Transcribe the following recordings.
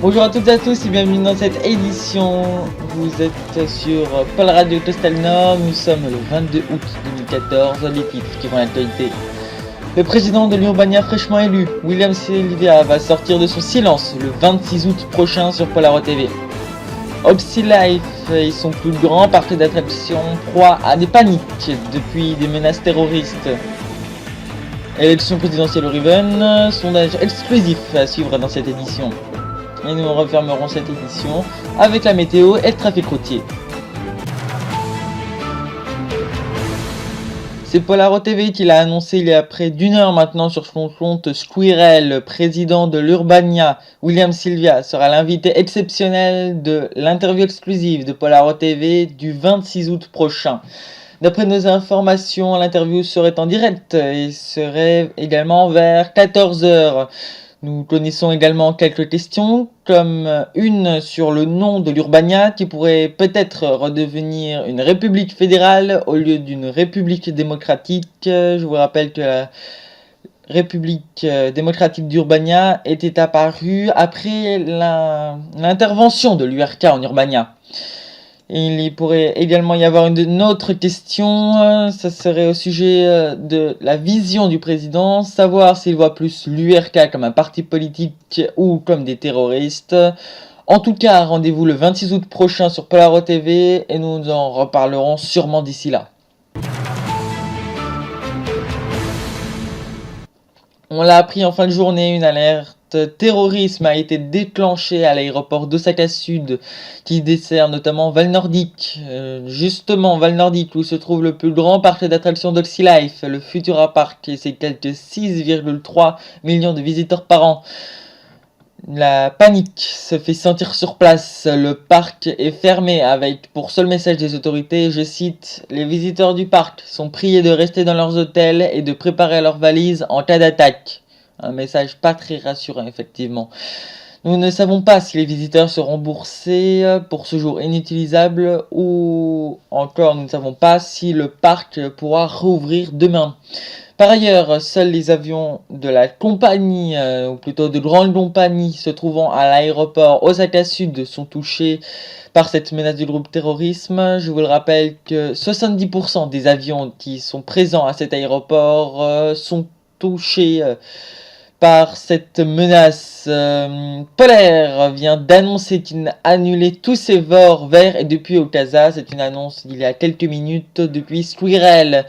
Bonjour à toutes et à tous et bienvenue dans cette édition. Vous êtes sur Paul Radio Tostal Nord. Nous sommes le 22 août 2014. Les titres qui font l'actualité. Le président de l'Urbania fraîchement élu, William Sylvia, va sortir de son silence le 26 août prochain sur Polaro TV. Opsilife et son plus grand parc d'attractions proie à des paniques depuis des menaces terroristes. Élection présidentielle au Riven, sondage exclusif à suivre dans cette édition. Et nous refermerons cette édition avec la météo et le trafic routier. C'est Polaro TV qui l'a annoncé il y a près d'une heure maintenant sur son compte Squirrel. Le président de l'Urbania, William Sylvia, sera l'invité exceptionnel de l'interview exclusive de Polaro TV du 26 août prochain. D'après nos informations, l'interview serait en direct et serait également vers 14h. Nous connaissons également quelques questions, comme une sur le nom de l'Urbania qui pourrait peut-être redevenir une république fédérale au lieu d'une république démocratique. Je vous rappelle que la république démocratique d'Urbania était apparue après l'intervention de l'URK en Urbania. Il pourrait également y avoir une autre question, ça serait au sujet de la vision du président, savoir s'il voit plus l'URK comme un parti politique ou comme des terroristes. En tout cas, rendez-vous le 26 août prochain sur Polaro TV et nous en reparlerons sûrement d'ici là. On l'a appris en fin de journée, une alerte terrorisme a été déclenchée à l'aéroport d'Osaka Sud qui dessert notamment Val Nordic. Justement, Val Nordic où se trouve le plus grand parc d'attractions d'Oxylife, le Futura Park, et c'est quelques 6,3 millions de visiteurs par an. La panique se fait sentir sur place. Le parc est fermé avec pour seul message des autorités, je cite, « Les visiteurs du parc sont priés de rester dans leurs hôtels et de préparer leurs valises en cas d'attaque. » Un message pas très rassurant, effectivement. Nous ne savons pas si les visiteurs seront remboursés pour ce jour inutilisable ou encore nous ne savons pas si le parc pourra rouvrir demain. Par ailleurs, seuls les avions de la compagnie, ou plutôt de grandes compagnies se trouvant à l'aéroport Osaka Sud sont touchés par cette menace du groupe terrorisme. Je vous le rappelle que 70% des avions qui sont présents à cet aéroport sont touchés par cette menace. Polair vient d'annoncer qu'il a annulé tous ses vols vers et depuis Okasa. C'est une annonce d'il y a quelques minutes depuis Squirrel.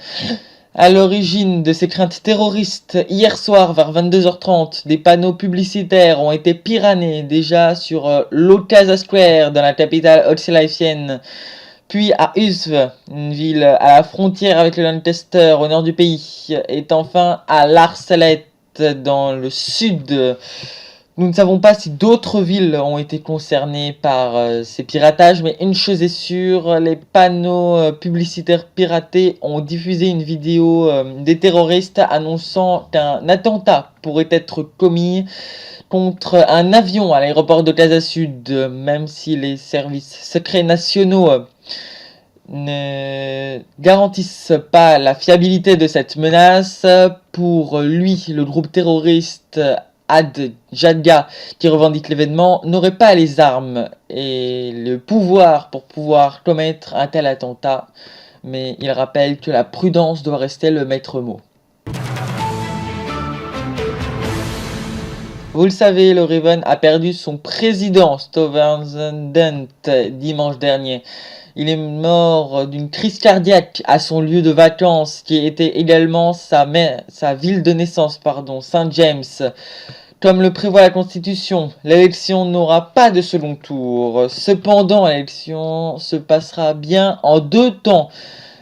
À l'origine de ces craintes terroristes, hier soir vers 22h30, des panneaux publicitaires ont été piranés déjà sur l'Okasa Square dans la capitale oxylifienne, puis à Usve, une ville à la frontière avec le Lancaster au nord du pays, et enfin à Larsalet dans le sud. Nous ne savons pas si d'autres villes ont été concernées par ces piratages, mais une chose est sûre, les panneaux publicitaires piratés ont diffusé une vidéo des terroristes annonçant qu'un attentat pourrait être commis contre un avion à l'aéroport d'Okasa Sud, même si les services secrets nationaux ne garantissent pas la fiabilité de cette menace. Pour lui, le groupe terroriste Ad-Jadga, qui revendique l'événement, n'aurait pas les armes et le pouvoir pour pouvoir commettre un tel attentat, mais il rappelle que la prudence doit rester le maître mot. Vous le savez, le Riven a perdu son président, Stoversdent, dimanche dernier. Il est mort d'une crise cardiaque à son lieu de vacances, qui était également sa ville de naissance, Saint James. Comme le prévoit la Constitution, l'élection n'aura pas de second tour. Cependant, l'élection se passera bien en 2 temps.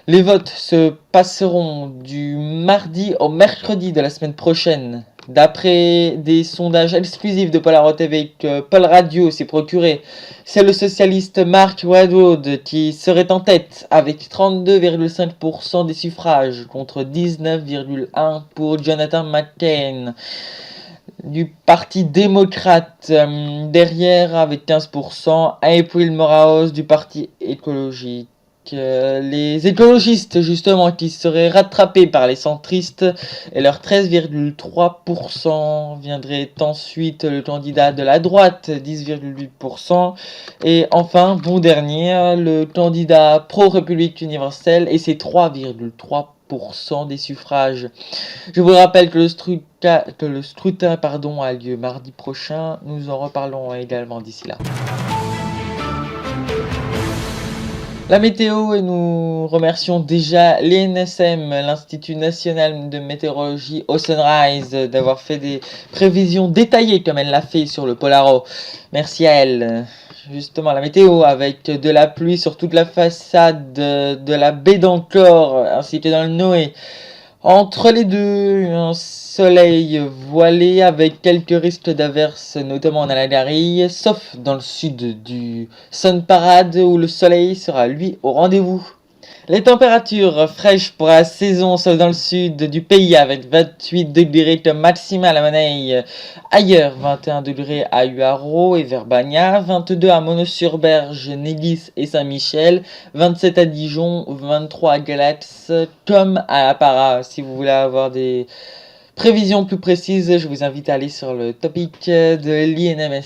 Les votes se passeront du mardi au mercredi de la semaine prochaine. D'après des sondages exclusifs de Polaro TV que Paul Radio s'est procuré, c'est le socialiste Mark Redwood qui serait en tête avec 32,5% des suffrages contre 19,1% pour Jonathan McCain du Parti démocrate derrière avec 15%, April Moraes du Parti écologique les écologistes justement qui seraient rattrapés par les centristes et leurs 13,3%. Viendrait ensuite le candidat de la droite, 10,8%. Et enfin, bon dernier, le candidat pro-République universelle et ses 3,3% des suffrages. Je vous rappelle que le scrutin a lieu mardi prochain. Nous en reparlons également d'ici là. La météo, et nous remercions déjà l'INSM, l'Institut National de Météorologie au Sunrise, d'avoir fait des prévisions détaillées comme elle l'a fait sur le Polaro. Merci à elle. Justement, la météo avec de la pluie sur toute la façade de la baie d'Ancor ainsi que dans le Noé. Entre les deux, un soleil voilé avec quelques risques d'averses, notamment en Alagarie, sauf dans le sud du Sun Parade où le soleil sera lui au rendez-vous. Les températures fraîches pour la saison sont dans le sud du pays avec 28 degrés comme maximal à Maneille. Ailleurs, 21 degrés à Huaro et Verbania, 22 à Monos-sur-Berge, Nélis et Saint-Michel, 27 à Dijon, 23 à Galax, comme à Appara. Si vous voulez avoir des prévisions plus précises, je vous invite à aller sur le topic de l'INMS.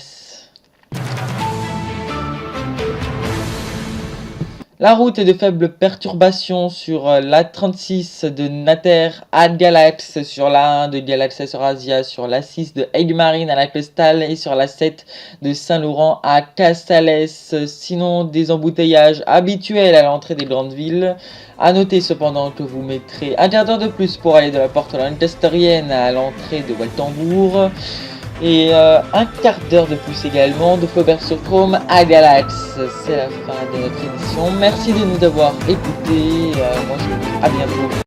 La route est de faible perturbation sur la 36 de Nater à Galax, sur la 1 de Galax à Eurasia, sur la 6 de Aigues-Marines à la Costale et sur la 7 de Saint-Laurent à Casales. Sinon, des embouteillages habituels à l'entrée des grandes villes. A noter cependant que vous mettrez un quart d'heure de plus pour aller de la porte lancasterienne à l'entrée de Waltembourg. Et un quart d'heure de plus également de Flaubert-sur-Trôme à Galax. C'est la fin de notre émission. Merci de nous avoir écoutés. Moi je vous dis à bientôt.